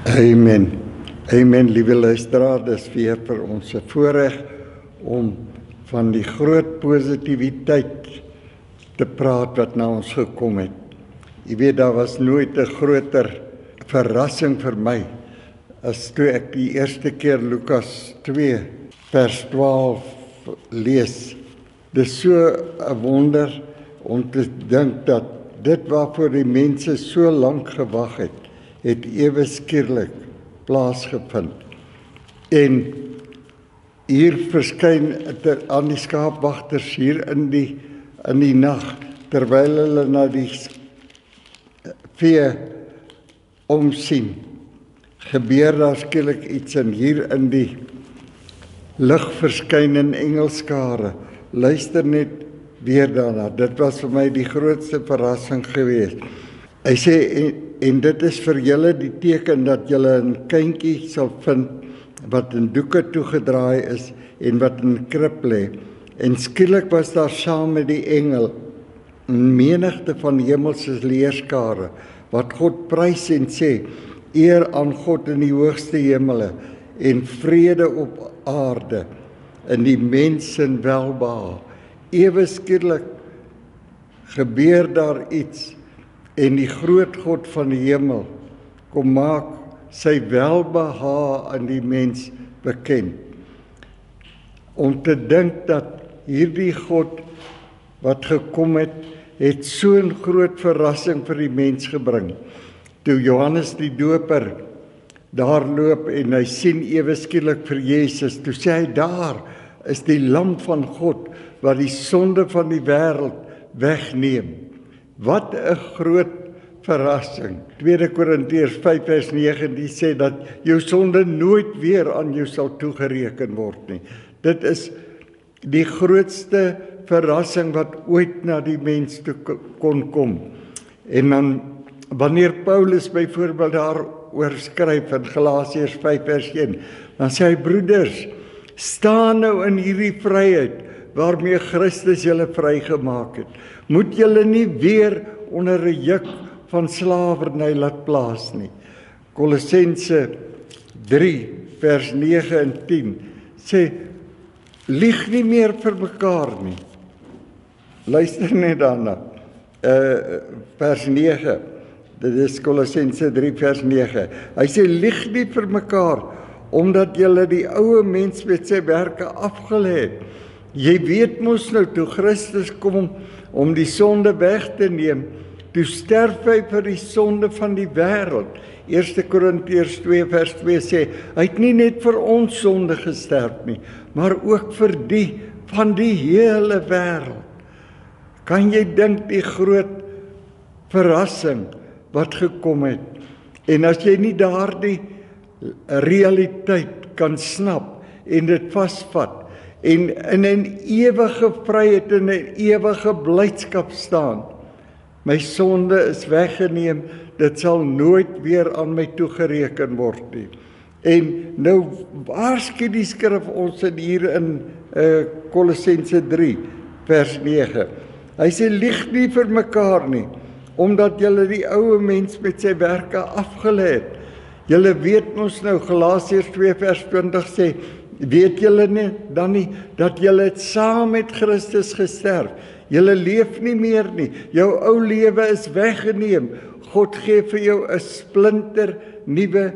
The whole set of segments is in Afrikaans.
Amen. Amen, liewe luisteraar, dis weer vir ons 'n voorreg om van die groot positiwiteit te praat wat na ons gekom het. Jy weet, daar was nooit 'n groter verrassing vir my as toe ek die eerste keer Lukas 2 vers 12 lees. Dis so 'n wonder om te dink dat dit waarvoor die mense so lank gewag het ewe skielik plaasgevind. En hier verskyn aan die skaapwagters hier in die nag, terwyl hulle na die vee omsien, gebeur daar skielik iets, en hier in die lig verskyn 'n engelskare. Luister net weer daarna. Dit was vir my die grootste verrassing geweest. Hy sê, en dit is vir julle die teken dat julle 'n kindjie sal vind wat in doeke toegedraai is en wat in 'n krib lê. En skielik was daar saam met die engel 'n menigte van hemelse leerskare wat God prys en sê, eer aan God in die hoogste hemele en vrede op aarde in die mense welbehae. Ewe skielik gebeur daar iets, en die groot God van die hemel kom maak sy welbehae aan die mens bekend. Om te dink dat hierdie God wat gekom het so 'n groot verrassing vir die mens gebring. Toe Johannes die Doper daar loop en hy sien ewe skielik vir Jesus, toe sê hy, daar is die lam van God wat die sonde van die wêreld wegneem. Wat 'n groot verrassing. 2 Korintiërs 5 vers 9 die sê dat jou sonde nooit weer aan jou sal toegereken word nie. Dit is die grootste verrassing wat ooit na die mens toe kon kom. En dan wanneer Paulus byvoorbeeld daaroor skryf in Galasiërs 5 vers 1, dan sê hy, broeders, staan nou in hierdie vryheid waarmee Christus julle vrygemaak het. Moet julle nie weer onder 'n juk van slawerny laat plaas nie. Kolossense 3 vers 9 en 10 sê, lieg nie meer vir mekaar nie. Luister net daarna. Vers 9. Dit is Kolossense 3 vers 9. Hy sê, lieg nie vir mekaar, omdat julle die ou mens met sy werke afgelê het. Jy weet mos nou, toe Christus kom om die sonde weg te neem, toe sterf hy vir die sonde van die wêreld. 1 Korintiërs 2 vers 2 sê, hy het nie net vir ons sonde gesterf nie, maar ook vir die van die hele wêreld. Kan jy dink die groot verrassing wat gekom het? En as jy nie daardie realiteit kan snap en dit vasvat, en in 'n ewige vryheid en 'n ewige blydskap staan. My sonde is weggeneem, dit sal nooit weer aan my toegereken word nie. En nou waarsku die skrif ons hier in Kolossense 3 vers 9. Hy sê, lieg nie vir mekaar nie, omdat julle die ou mens met sy werke afgelê het. Julle weet mos nou, Galasiërs 2 vers 20 sê, weet julle nie dan nie dat julle het saam met Christus gesterf? Julle leef nie meer nie. Jou ou lewe is weggeneem. God gee vir jou 'n splinter nuwe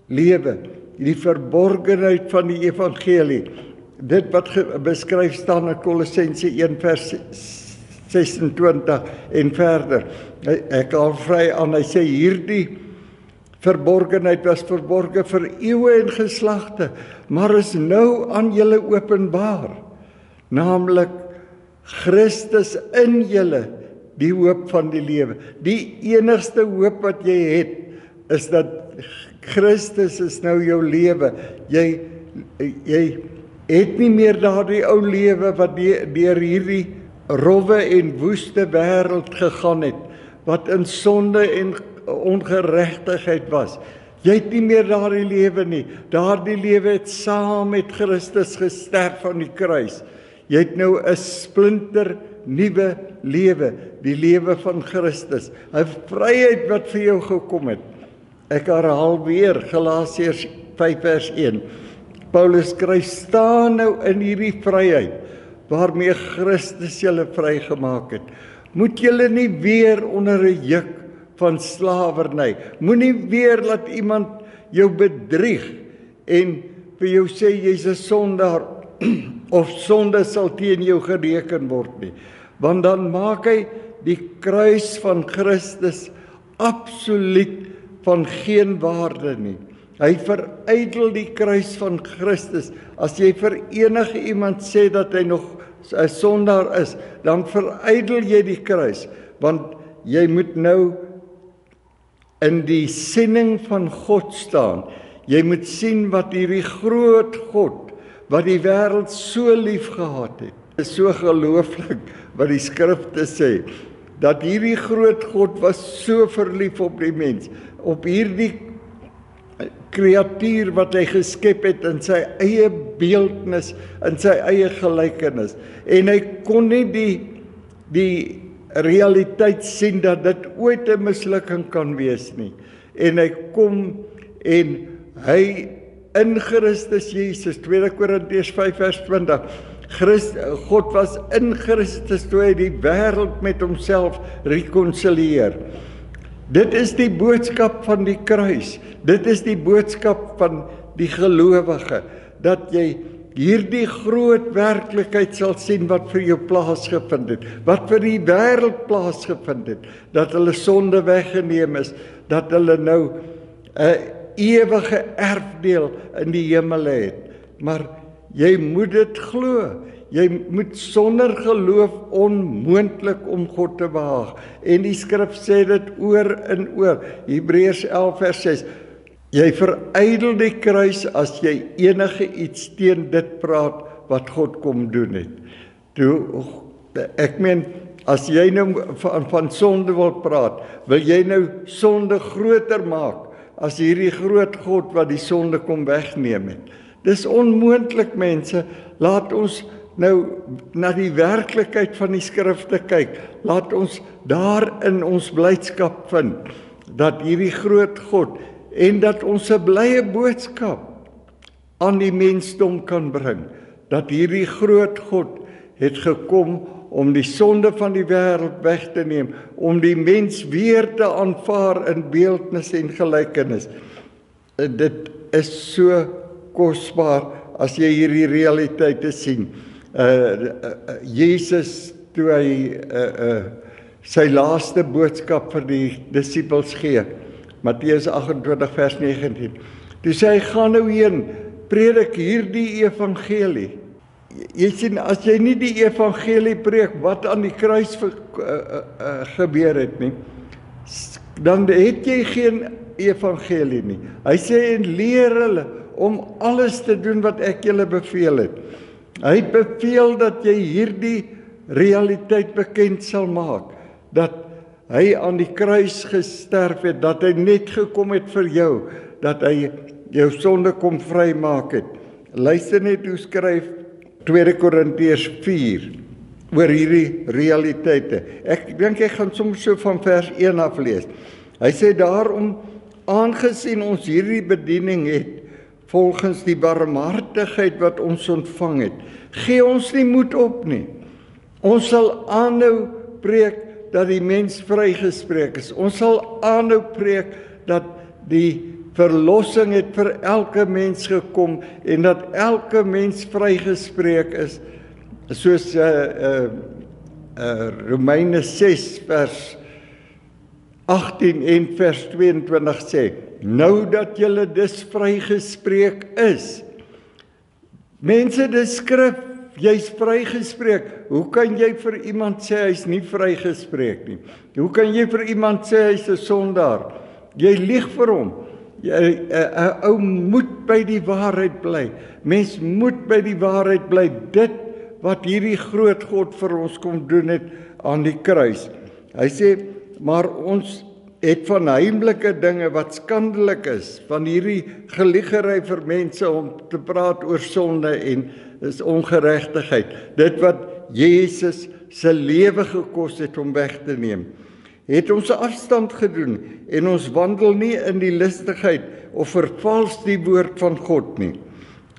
lewe. Die verborgenheid van die evangelie. Dit wat beskryf staan in Kolossense 1 vers 26 en verder. Ek al vry aan, hy sê hierdie verborgenheid was verborge vir eeue en geslagte, maar is nou aan julle openbaar, naamlik Christus in julle, die hoop van die lewe. Die enigste hoop wat jy het, is dat Christus is nou jou lewe. Jy het nie meer daardie ou lewe wat deur hierdie rowwe en woeste wêreld gegaan het, wat in sonde en ongeregtigheid was. Jy het nie meer daardie lewe nie. Daardie lewe het saam met Christus gesterf aan die kruis. Jy het nou 'n splinter nuwe lewe, die lewe van Christus. 'n vryheid wat vir jou gekom het. Ek herhaal weer Galasiërs 5 vers 1. Paulus skryf, staan nou in hierdie vryheid, waarmee Christus julle vrygemaak het. Moet julle nie weer onder 'n juk van slawerny. Moenie weer laat iemand jou bedrieg en vir jou sê jy's 'n sondaar of sonde sal teen jou gereken word nie. Want dan maak hy die kruis van Christus absoluut van geen waarde nie. Hy verydel die kruis van Christus. As jy vir enige iemand sê dat hy nog 'n sondaar is, dan verydel jy die kruis, want jy moet nou in die siening van God staan. Jy moet sien wat hierdie groot God, wat die wêreld so lief gehad het. Dit is so gelooflik wat die skrifte sê, dat hierdie groot God was so verlief op die mens, op hierdie kreatuur wat hy geskep het in sy eie beeldnis, in sy eie gelykenis. En hy kon nie die realiteit sien dat dit ooit 'n mislukking kan wees nie. En hy kom en hy in Christus Jesus, 2 Korintiërs 5 vers 20, God was in Christus toe hy die wêreld met homself rekonsilieer. Dit is die boodskap van die kruis. Dit is die boodskap van die gelowige, dat jy hierdie groot werklikheid sal sien wat vir jou plaasgevind het, wat vir die wêreld plaasgevind het, dat hulle sonde weggeneem is, dat hulle nou 'n ewige erfdeel in die hemel het. Maar jy moet dit glo. Jy moet sonder geloof onmoontlik om God te behaag. En die skrif sê dit oor en oor. Hebreërs 11 vers 6. Jy verydel die kruis as jy enige iets teen dit praat wat God kom doen het. Ek meen, as jy nou van sonde wil praat, wil jy nou sonde groter maak as hierdie groot God wat die sonde kom wegneem het. Dis onmoontlik, mense. Laat ons nou na die werklikheid van die skrifte kyk. Laat ons daarin ons blydskap vind, dat hierdie groot God, en dat ons 'n blye boodskap aan die mensdom kan bring, dat hierdie groot God het gekom om die sonde van die wêreld weg te neem, om die mens weer te aanvaar in beeldnis en gelykenis. Dit is so kosbaar as jy hierdie realiteite sien. Jesus, toe hy sy laaste boodskap vir die disippels gee, Matteus 28 vers 19, toe sê hy, gaan nou heen, predik hierdie evangelie. Jy sien, as jy nie die evangelie preek wat aan die kruis gebeur het nie, dan het jy geen evangelie nie. Hy sê, en leer hulle om alles te doen wat ek julle beveel het. Hy het beveel dat jy hierdie realiteit bekend sal maak, dat hy aan die kruis gesterf het, dat hy net gekom het vir jou, dat hy jou sonde kom vrymaak het. Luister net hoe skryf 2 Korintiërs 4 oor hierdie realiteite. Ek dink ek gaan soms so van vers 1 af lees. Hy sê, daarom, aangesien ons hierdie bediening het, volgens die barmhartigheid wat ons ontvang het, gee ons nie moed op nie. Ons sal aanhou preek dat die mens vrygespreek is. Ons sal aanhou preek dat die verlossing het vir elke mens gekom en dat elke mens vrygespreek is. Soos Romeine 6 vers 18 en vers 22 sê, nou dat julle dus vrygespreek is. Mense, dis skrif, jy's vrygespreek. Hoe kan jy vir iemand sê hy's nie vrygespreek nie? Hoe kan jy vir iemand sê hy's 'n sondaar? Jy lieg vir hom. 'n Ou moet by die waarheid bly. Mens moet by die waarheid bly. Dit wat hierdie groot God vir ons kom doen het aan die kruis. Hy sê, maar ons het van heimlike dinge wat skandelik is, van hierdie geliegery vir mense om te praat oor sonde en is ongeregtigheid. Dit wat Jesus se lewe gekos het om weg te neem. het ons afstand gedoen en ons wandel nie in die listigheid of vervals die woord van God nie,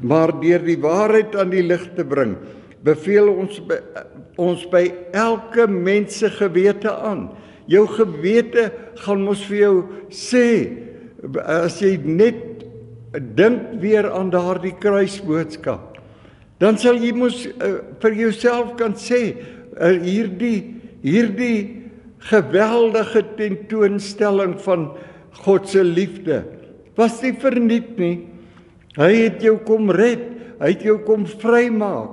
maar deur die waarheid aan die lig te bring, beveel ons by elke mens se gewete aan. Jou gewete gaan mos vir jou sê, as jy net dink weer aan daardie kruisboodskap, dan sal jy mos vir jouself kan sê, hierdie geweldige tentoonstelling van God se liefde was nie verniet nie. Hy het jou kom red, hy het jou kom vrymaak.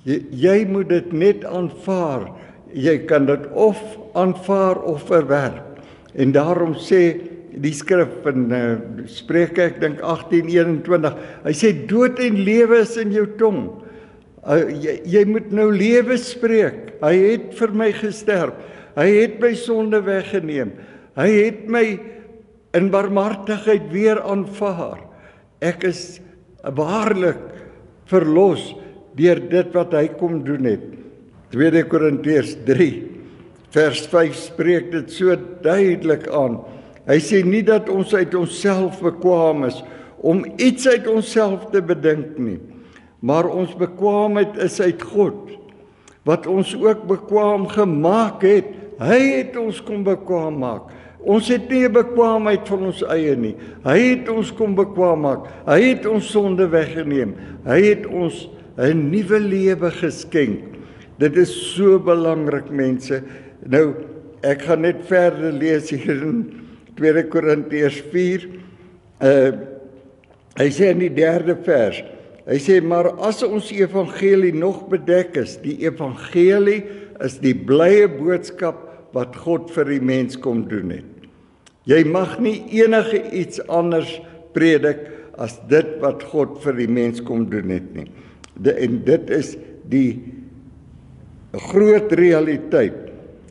Jy moet dit net aanvaar. Jy kan dit of aanvaar of verwerp. En daarom sê die skrif in Spreuke, ek dink 18:21, hy sê dood en lewe is in jou tong. Jy moet nou lewe spreek. Hy het vir my gesterf. Hy het my sonde weggeneem. Hy het my in barmhartigheid weer aanvaar. Ek is waarlik verlos deur dit wat hy kom doen het. 2 Korintiërs 3 vers 5 spreek dit so duidelik aan. Hy sê nie dat ons uit onsself bekwaam is om iets uit onsself te bedink nie, maar ons bekwaamheid is uit God, wat ons ook bekwaam gemaak het. Hy het ons kom bekwaam maak. Ons het nie 'n bekwaamheid van ons eie nie. Hy het ons kom bekwaam maak. Hy het ons sonde weggeneem. Hy het ons 'n nuwe lewe geskenk. Dit is so belangrik, mense. Nou, ek gaan net verder lees hier in 2 Korintiërs 4. Hy sê in die 3de vers, hy sê, maar as ons evangelie nog bedek is, die evangelie is die blye boodskap wat God vir die mens kom doen het. Jy mag nie enige iets anders predik as dit wat God vir die mens kom doen het nie. En dit is die groot realiteit.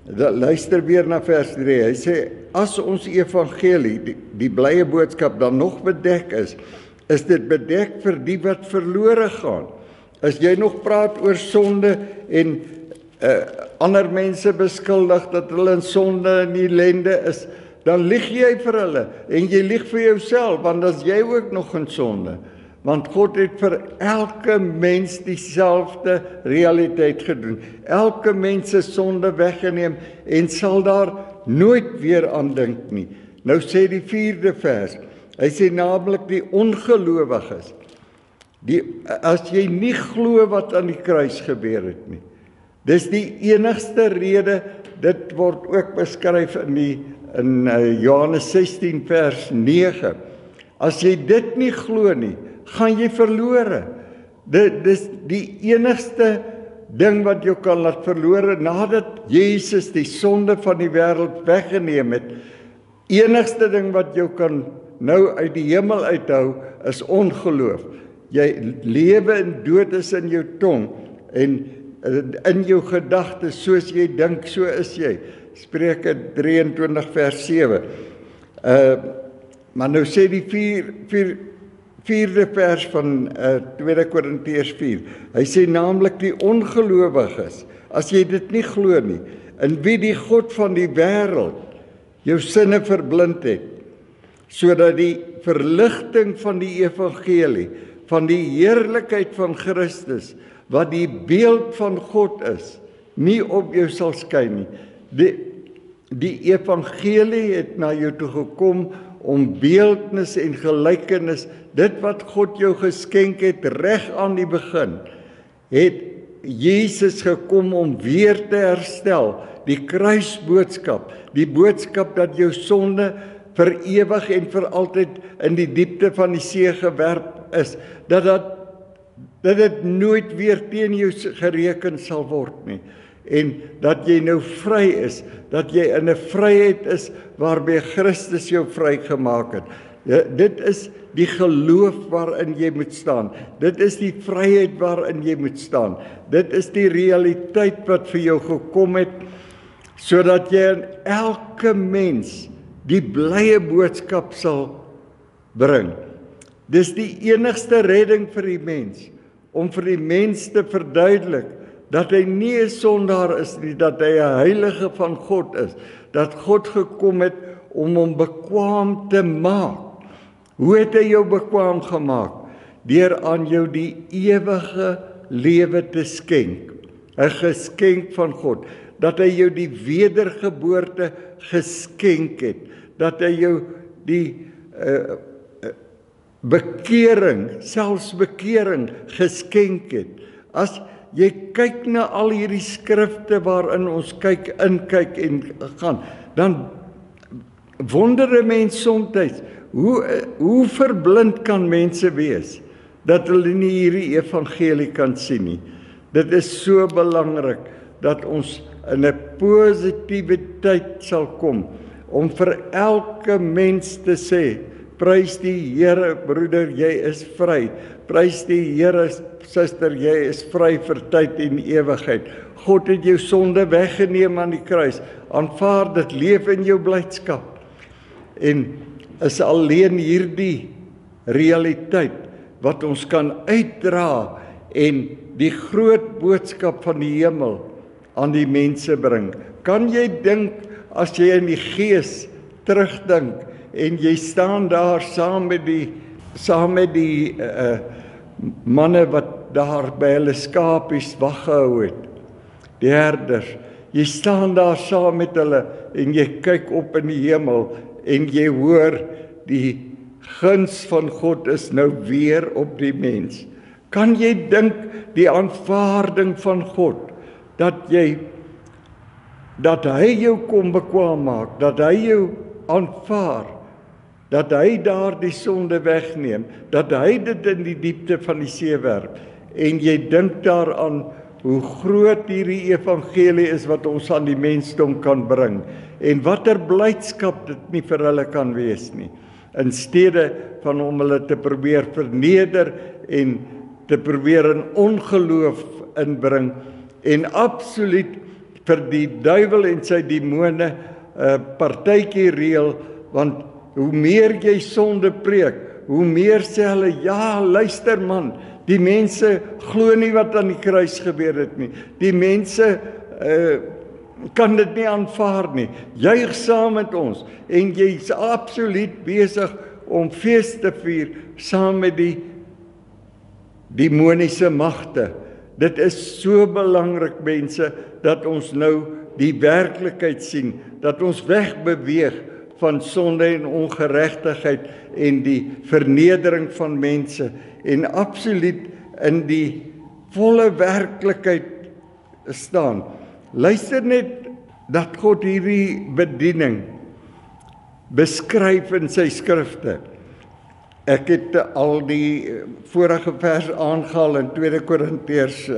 Luister weer na vers 3. Hy sê, as ons evangelie, die blye boodskap dan nog bedek is dit bedek vir die wat verlore gaan. As jy nog praat oor sonde en ander mense beskuldig dat hulle in sonde en ellende is, dan lieg jy vir hulle en jy lieg vir jouself, want as jy ook nog in sonde. Want God het vir elke mens dieselfde realiteit gedoen. Elke mens se sonde weggeneem en sal daar nooit weer aan dink nie. Nou sê die 4de vers, hy sê naamlik die ongelowiges. As jy nie glo wat aan die kruis gebeur het nie. Dis die enigste rede, dit word ook beskryf in Johannes 16 vers 9. As jy dit nie glo nie, gaan jy verlore. Dit is die enigste ding wat jou kan laat verlore nadat Jesus die sonde van die wêreld weggeneem het. Enigste ding wat jou kan nou uit die hemel uithou is ongeloof. Jy lewe en dood is in jou tong en in jou gedagtes, soos jy dink, so is jy. Spreuke 23 vers 7. Maar nou sê die 4de vers van 2 Korintiërs 4. Hy sê naamlik die ongelowiges, as jy dit nie glo nie, in wie die God van die wêreld jou sinne verblind het, sodat die verligting van die evangelie, van die heerlikheid van Christus, wat die beeld van God is, nie op jou sal skyn nie. Die evangelie het na jou toe gekom om beeldnis en gelykenis, dit wat God jou geskenk het reg aan die begin, het Jesus gekom om weer te herstel, die kruisboodskap, die boodskap dat jou sonde vir ewig en vir altyd in die diepte van die see gewerp is, dat dit nooit weer teen jou gereken sal word nie, en dat jy nou vry is, dat jy in 'n vryheid is waarby Christus jou vrygemaak het. Dit is die geloof waarin jy moet staan. Dit is die vryheid waarin jy moet staan. Dit is die realiteit wat vir jou gekom het, sodat jy aan elke mens die blye boodskap sal bring. Dis die enigste redding vir die mens, om vir die mens te verduidelik dat hy nie 'n sondaar is nie, dat hy 'n heilige van God is, dat God gekom het om hom bekwaam te maak. Hoe het hy jou bekwaam gemaak? Deur aan jou die ewige lewe te skenk, 'n geskenk van God, dat hy jou die wedergeboorte geskenk het, dat hy jou die bekering, selfs bekering geskenk het. As jy kyk na al hierdie skrifte waarin ons inkyk en gaan, dan wonder 'n mens soms, hoe verblind kan mense wees, dat hulle nie hierdie evangelie kan sien nie. Dit is so belangrik, dat ons in 'n positiewe tyd sal kom, om vir elke mens te sê, prys die Here broeder, jy is vry. Prys die Here suster, jy is vry vir tyd en ewigheid. God het jou sonde weggeneem aan die kruis. Aanvaar dit, leef in jou blydskap. En is alleen hierdie realiteit wat ons kan uitdra en die groot boodskap van die hemel aan die mense bring. Kan jy dink, as jy in die gees terugdink en jy staan daar saam met die manne wat daar by hulle skapies wag gehou het, die herders, jy staan daar saam met hulle en jy kyk op in die hemel en jy hoor die guns van God is nou weer op die mens. Kan jy dink die aanvaarding van God, dat hy jou kom bekwaam maak, dat hy jou aanvaar, dat hy daar die sonde wegneem, dat hy dit in die diepte van die see werp, en jy dink daaraan hoe groot hierdie evangelie is wat ons aan die mensdom kan bring, en watter blydskap dit nie vir hulle kan wees nie, in steede van om hulle te probeer verneder en te probeer in ongeloof inbring, en absoluut vir die duiwel en sy demone partytjie reël, want hoe meer jy sonde preek, hoe meer sê hulle, ja, luister man, die mense glo nie wat aan die kruis gebeur het nie, die mense kan dit nie aanvaar nie, juig saam met ons, en jy is absoluut besig om fees te vier, saam met die demoniese magte. Dit is so belangrik, mense, dat ons nou die werklikheid sien, dat ons wegbeweeg van sonde en ongeregtigheid en die vernedering van mense, en absoluut in die volle werklikheid staan. Luister net dat God hierdie bediening beskryf in sy skrifte. Ek het al die vorige vers aangehaal in 2 Korintiërs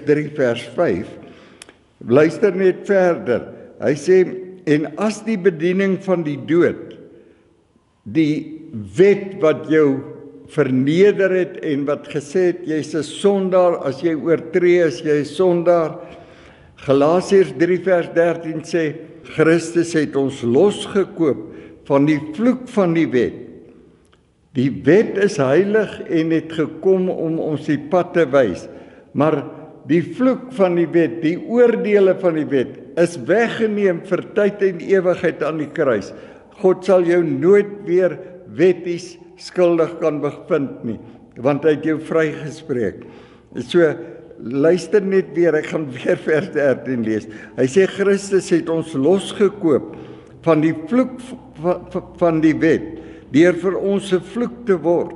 3 vers 5. Luister net verder. Hy sê, en as die bediening van die dood, die wet wat jou verneder het en wat gesê het, jy is 'n sondaar, as jy oortree is, jy is sondaar. Galasiërs 3 vers 13 sê, Christus het ons losgekoop van die vloek van die wet. Die wet is heilig en het gekom om ons die pad te wys, maar die vloek van die wet, die oordeele van die wet, is weggeneem vir tyd en ewigheid aan die kruis. God sal jou nooit weer wetties skuldig kan bevind nie, want hy het jou vrygespreek. So, luister net weer, ek gaan weer vers 13 lees. Hy sê, Christus het ons losgekoop van die vloek van die wet, deur vir ons 'n vloek te word,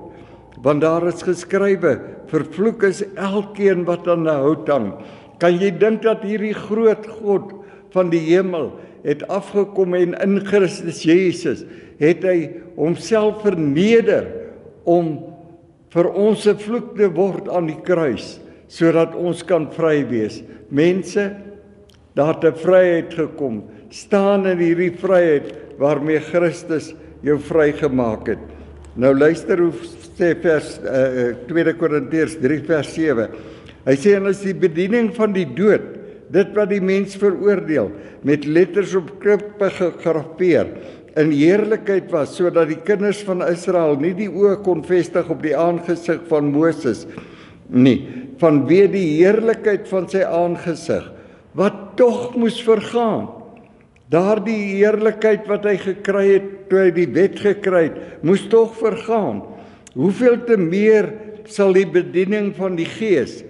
want daar is geskrywe, vervloek is elkeen wat aan 'n hout hang. Kan jy dink dat hierdie groot God van die hemel het afgekom en in Christus Jesus het hy homself verneder om vir ons 'n vloek te word aan die kruis, sodat ons kan vry wees. Mense, daar het 'n vryheid gekom. Staan in hierdie vryheid waarmee Christus jou vrygemaak het. Nou luister hoe sê vers 2 Korintiërs 3 vers 7. Hy sê, en as die bediening van die dood, dit wat die mens veroordeel, met letters op klippe gegraveer, in heerlikheid was, sodat die kinders van Israel nie die oë kon vestig op die aangesig van Moses nie, vanweë die heerlikheid van sy aangesig, wat tog moes vergaan. Daardie heerlikheid wat hy gekry het, toe hy die wet gekry het, moes tog vergaan. Hoeveel te meer sal die bediening van die Gees,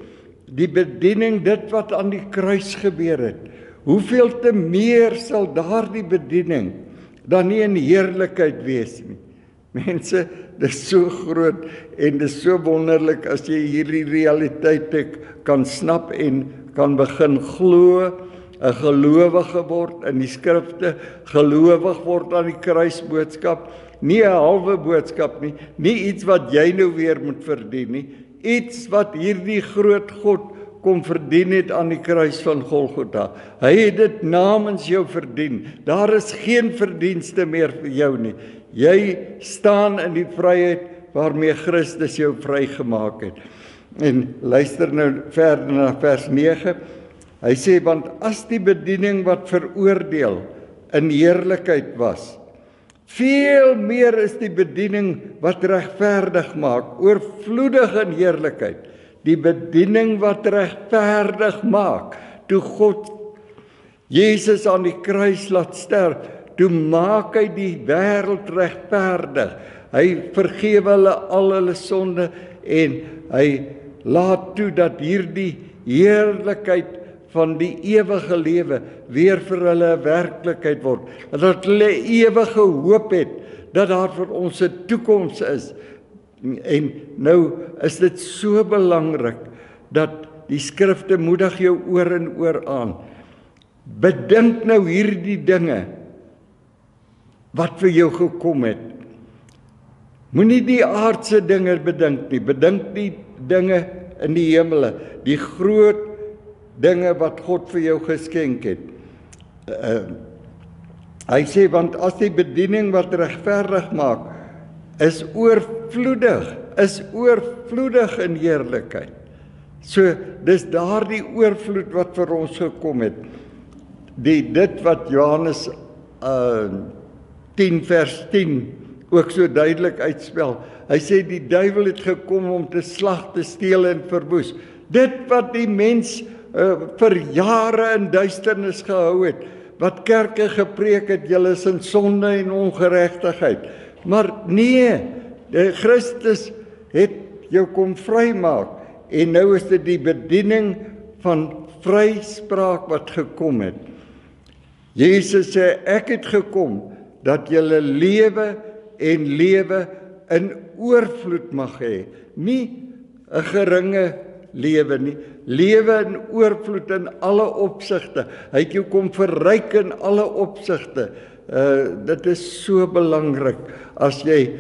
die bediening, dit wat aan die kruis gebeur het, hoeveel te meer sal daardie bediening dan nie in heerlikheid wees nie. Mense, dit is so groot en dit is so wonderlik as jy hierdie realiteite kan snap en kan begin glo, 'n gelowige word in die skrifte, gelowig word aan die kruisboodskap, nie 'n halwe boodskap nie, nie iets wat jy nou weer moet verdien nie, iets wat hierdie groot God kom verdien het aan die kruis van Golgotha. Hy het dit namens jou verdien. Daar is geen verdienste meer vir jou nie. Jy staan in die vryheid waarmee Christus jou vrygemaak het. En luister nou verder na vers 9. Hy sê, want as die bediening wat veroordeel in heerlikheid was, veel meer is die bediening wat regverdig maak, oorvloedig in heerlikheid. Die bediening wat regverdig maak, toe God Jesus aan die kruis laat sterf, toe maak hy die wêreld regverdig. Hy vergewe hulle al hulle sonde en hy laat toe dat hierdie heerlikheid van die ewige lewe weer vir hulle 'n werklikheid word. Dat hulle ewige hoop het, dat daar vir ons 'n toekoms is. En nou is dit so belangrik dat die skrifte moedig jou oor en oor aan. Bedink nou hierdie dinge wat vir jou gekom het. Moenie die aardse dinge bedink nie, bedink die dinge in die hemele, die groot dinge wat God vir jou geskenk het. Hy sê, want as die bediening wat regverdig maak, is oorvloedig in heerlikheid. So, dis daardie oorvloed wat vir ons gekom het. Dit wat Johannes 10 vers 10 ook so duidelik uitspel. Hy sê die duiwel het gekom om te slag, te steel en verwoes. Dit wat die mens vir jare in duisternis gehou het, wat kerke gepreek het, julle is in sonde en ongeregtigheid. Maar nee, Christus het jou kom vrymaak en nou is dit die bediening van vryspraak wat gekom het. Jesus sê, ek het gekom dat julle lewe en lewe in oorvloed mag hê. Nie 'n geringe lewe nie, lewe in oorvloed in alle opsigte. Hy het jou kom verryk in alle opsigte. Dit is so belangrik as jy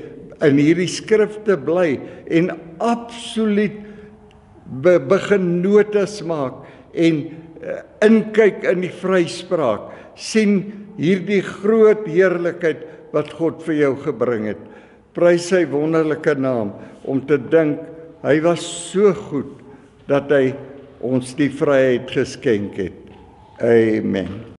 in hierdie skrifte bly en absoluut begin notas maak en inkyk in die vryspraak, sien hierdie groot heerlikheid wat God vir jou gebring het. Prys sy wonderlike naam om te dink, hy was so goed dat hy ons die vryheid geskenk het. Amen.